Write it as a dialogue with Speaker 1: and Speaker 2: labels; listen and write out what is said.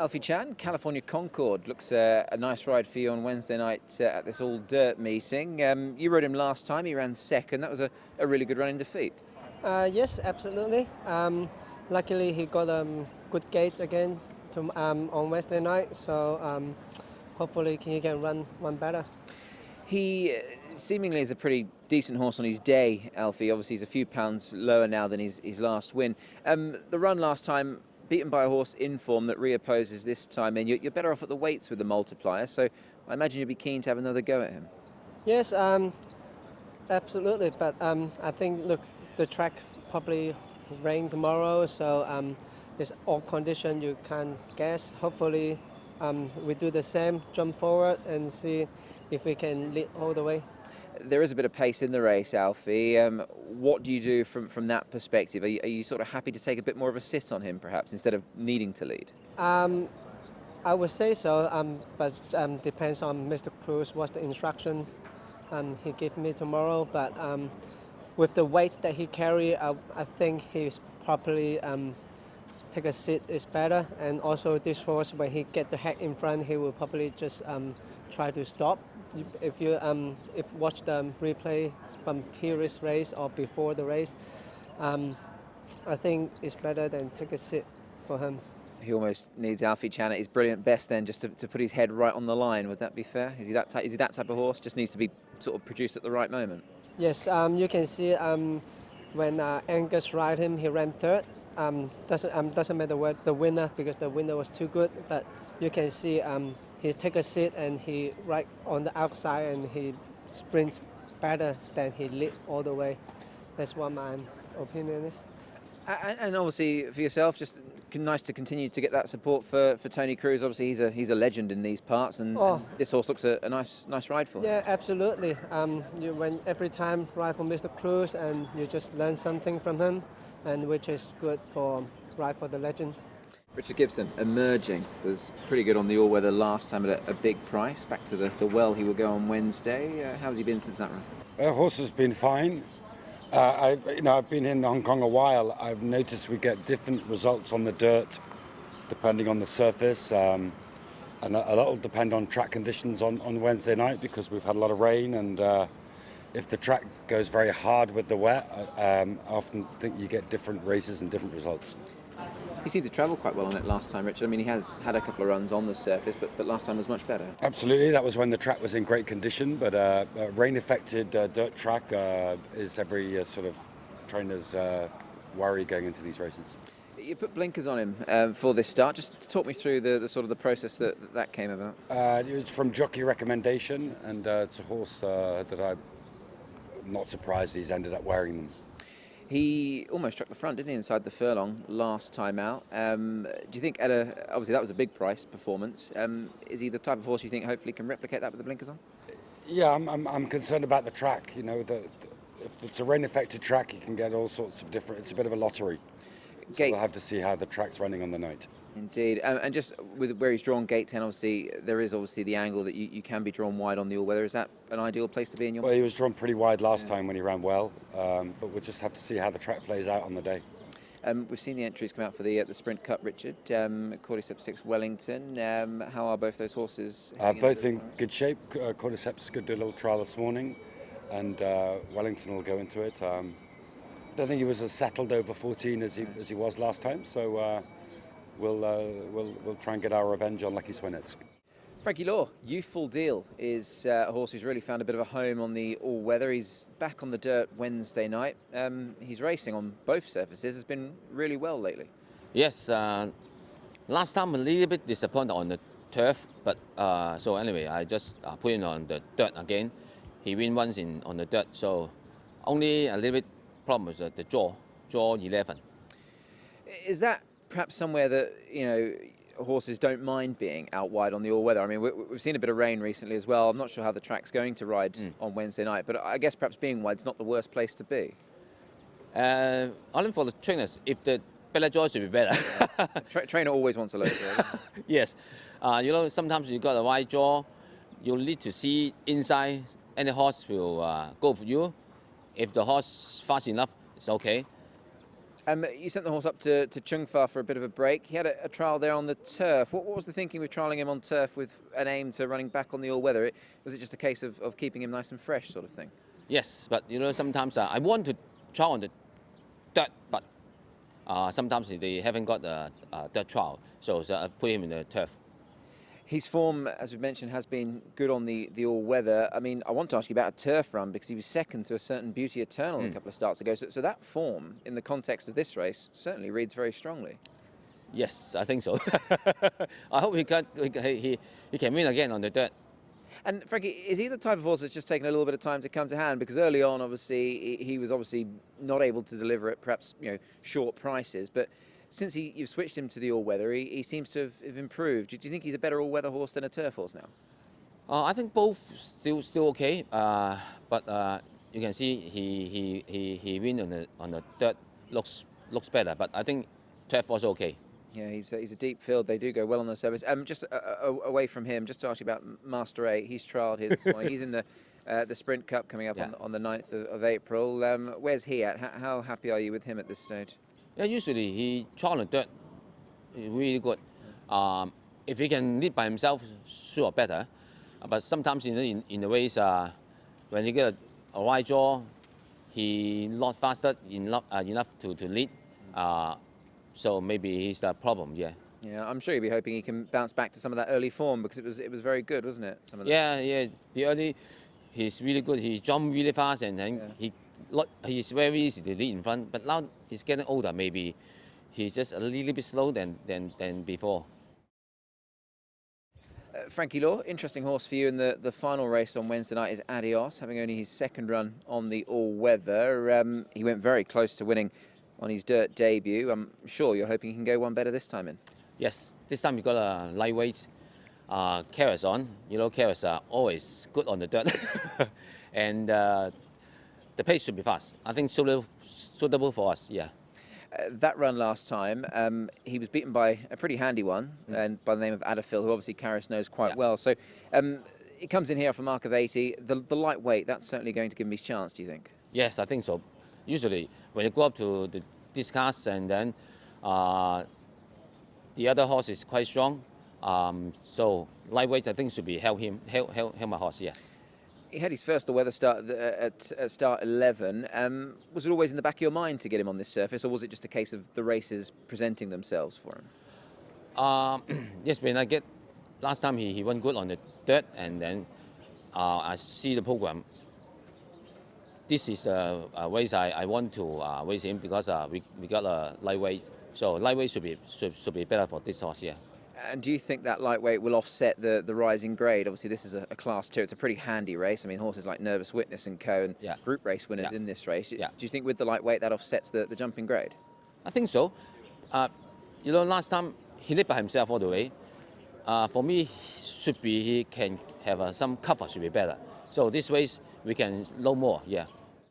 Speaker 1: Alfie Chan, California CONCORD. Looks a nice ride for you on Wednesday night at this all-dirt meeting. You rode him last time, he ran second. That was a really good run in defeat.
Speaker 2: Yes, absolutely. Luckily, he got a good gate again on Wednesday night, so hopefully he can run one better.
Speaker 1: He seemingly is a pretty decent horse on his day, Alfie. Obviously, he's a few pounds lower now than his last win. The run last time, beaten by a horse in form that reopposes this time, and you're better off at the weights with the multiplier, so I imagine you'd be keen to have another go at him.
Speaker 2: Yes, absolutely, but I think, look, the track probably rain tomorrow, so it's all condition you can't guess. Hopefully we do the same, jump forward and see if we can lead all the way.
Speaker 1: There is a bit of pace in the race, Alfie. What do you do from that perspective? Are you sort of happy to take a bit more of a sit on him, perhaps, instead of needing to lead?
Speaker 2: I would say so, but depends on Mr. Cruz, what's the instruction he gave me tomorrow. But with the weight that he carry, I think he's probably take a seat is better. And also this horse, when he get the head in front, he will probably just try to stop. If you watch the replay from previous race or before the race, I think it's better than take a seat for him.
Speaker 1: He almost needs Alfie Chan at his brilliant best then, just to put his head right on the line. Would that be fair? Is he that type of horse? Just needs to be sort of produced at the right moment.
Speaker 2: Yes, you can see when Angus ride him, he ran third. Doesn't matter the winner, because the winner was too good. But you can see he take a seat and he right on the outside and he sprints better than he lead all the way. That's what my opinion is.
Speaker 1: And obviously for yourself, just nice to continue to get that support for Tony Cruz. Obviously he's a legend in these parts, and this horse looks a nice ride for him.
Speaker 2: Yeah, absolutely. When every time ride for Mr. Cruz, and you just learn something from him, and which is good for ride for the legend.
Speaker 1: Richard Gibson, emerging, was pretty good on the all-weather last time at a big price. Back to the well he will go on Wednesday. How's he been since that run?
Speaker 3: The horse has been fine. I've been in Hong Kong a while. I've noticed we get different results on the dirt depending on the surface, and a lot will depend on track conditions on Wednesday night, because we've had a lot of rain, and if the track goes very hard with the wet, I often think you get different races and different results.
Speaker 1: He seemed to travel quite well on it last time, Richard. I mean, he has had a couple of runs on the surface, but last time was much better.
Speaker 3: Absolutely, that was when the track was in great condition, but rain-affected dirt track is every sort of trainer's worry going into these races.
Speaker 1: You put blinkers on him for this start. Just talk me through the sort of the process that came about.
Speaker 3: It was from jockey recommendation, and it's a horse that I'm not surprised he's ended up wearing them.
Speaker 1: He almost struck the front, didn't he, inside the furlong last time out? Do you think obviously that was a big price performance, is he the type of horse you think hopefully can replicate that with the blinkers on?
Speaker 3: Yeah, I'm concerned about the track. You know, if it's a rain-affected track, you can get all sorts of different. It's a bit of a lottery. So we'll have to see how the track's running on the night.
Speaker 1: Indeed, and just with where he's drawn gate 10, obviously there is the angle that you can be drawn wide on the all-weather. Is that an ideal place to be in your?
Speaker 3: Well, he was drawn pretty wide last time when he ran well, but we'll just have to see how the track plays out on the day.
Speaker 1: We've seen the entries come out for the Sprint Cup, Richard. Cordyceps 6 Wellington. How are both those horses?
Speaker 3: Both in good shape. Cordyceps could do a little trial this morning, and Wellington will go into it. I don't think he was as settled over 14 as he was last time, so we'll try and get our revenge on Lucky Swinnets.
Speaker 1: Frankie Law, Youthful Deal, is a horse who's really found a bit of a home on the all-weather. He's back on the dirt Wednesday night. He's racing on both surfaces. Has been really well lately.
Speaker 4: Yes, last time a little bit disappointed on the turf, but so anyway, I just put him on the dirt again. He win once on the dirt, so only a little bit problem with the jaw 11.
Speaker 1: Is that perhaps somewhere that, you know, horses don't mind being out wide on the all-weather? I mean, we've seen a bit of rain recently as well. I'm not sure how the track's going to ride on Wednesday night, but I guess perhaps being wide's not the worst place to be.
Speaker 4: Only for the trainers, if the better jaw should be better.
Speaker 1: Trainer always wants a low jaw.
Speaker 4: Yes. You know, sometimes you got a wide jaw, you need to see inside. Any horse will go for you. If the horse fast enough, it's okay.
Speaker 1: You sent the horse up to Chungfa for a bit of a break. He had a trial there on the turf. What was the thinking with trialling him on turf with an aim to running back on the all-weather? Was it just a case of keeping him nice and fresh sort of thing?
Speaker 4: Yes, but sometimes I want to try on the dirt, but sometimes they haven't got the dirt trial, so I put him in the turf.
Speaker 1: His form, as we mentioned, has been good on the all-weather. I mean, I want to ask you about a turf run because he was second to a certain Beauty Eternal a couple of starts ago. So that form, in the context of this race, certainly reads very strongly.
Speaker 4: Yes, I think so. I hope he can win again on the dirt.
Speaker 1: And Frankie, is he the type of horse that's just taken a little bit of time to come to hand? Because early on, obviously, he was obviously not able to deliver at perhaps short prices, but since you've switched him to the all-weather, he seems to have improved. Do you think he's a better all-weather horse than a turf horse now?
Speaker 4: I think both still okay, but you can see he win on the dirt looks better. But I think turf also okay.
Speaker 1: Yeah, he's a deep field. They do go well on the surface. Just away from him, just to ask you about Master 8. He's trialled here this morning. He's in the Sprint Cup coming up on the 9th of April. Where's he at? How happy are you with him at this stage?
Speaker 4: Yeah, usually he trial on the dirt, really good. If he can lead by himself, sure better. But sometimes in the race, when he get a wide draw, he not faster enough to lead. So maybe he's the problem. Yeah.
Speaker 1: Yeah, I'm sure you'll be hoping he can bounce back to some of that early form because it was very good, wasn't it?
Speaker 4: Yeah. The early, he's really good. He jumped really fast and then he's very easy to lead in front. But now he's getting older. Maybe he's just a little bit slow than before.
Speaker 1: Frankie Law, interesting horse for you in the final race on Wednesday night is ADIOS, having only his second run on the all-weather. He went very close to winning on his dirt debut. I'm sure you're hoping he can go one better this time in.
Speaker 4: Yes, this time we got a lightweight carrots on. Carrots are always good on the dirt. And the pace should be fast. I think suitable for us, yeah.
Speaker 1: That run last time, he was beaten by a pretty handy one, and by the name of Alfred, who obviously Karras knows quite well. So he comes in here off a mark of 80. The lightweight, that's certainly going to give him his chance, do you think?
Speaker 4: Yes, I think so. Usually, when you go up to the discus and then the other horse is quite strong, so lightweight I think should be help my horse. Yes.
Speaker 1: He had his first all-weather start at start 11. Was it always in the back of your mind to get him on this surface, or was it just a case of the races presenting themselves for him?
Speaker 4: Yes, when last time he went good on the dirt, and then I see the program. This is a race I want to race him because we got a lightweight, so lightweight should be better for this horse here.
Speaker 1: And do you think that lightweight will offset the rising grade? Obviously, this is a Class 2. It's a pretty handy race. I mean, horses like Nervous Witness and Co. and group race winners in this race.
Speaker 4: Yeah.
Speaker 1: Do you think with the lightweight that offsets the jumping grade?
Speaker 4: I think so. Last time he led by himself all the way. For me, he can have some cover should be better. So this race we can load more. Yeah.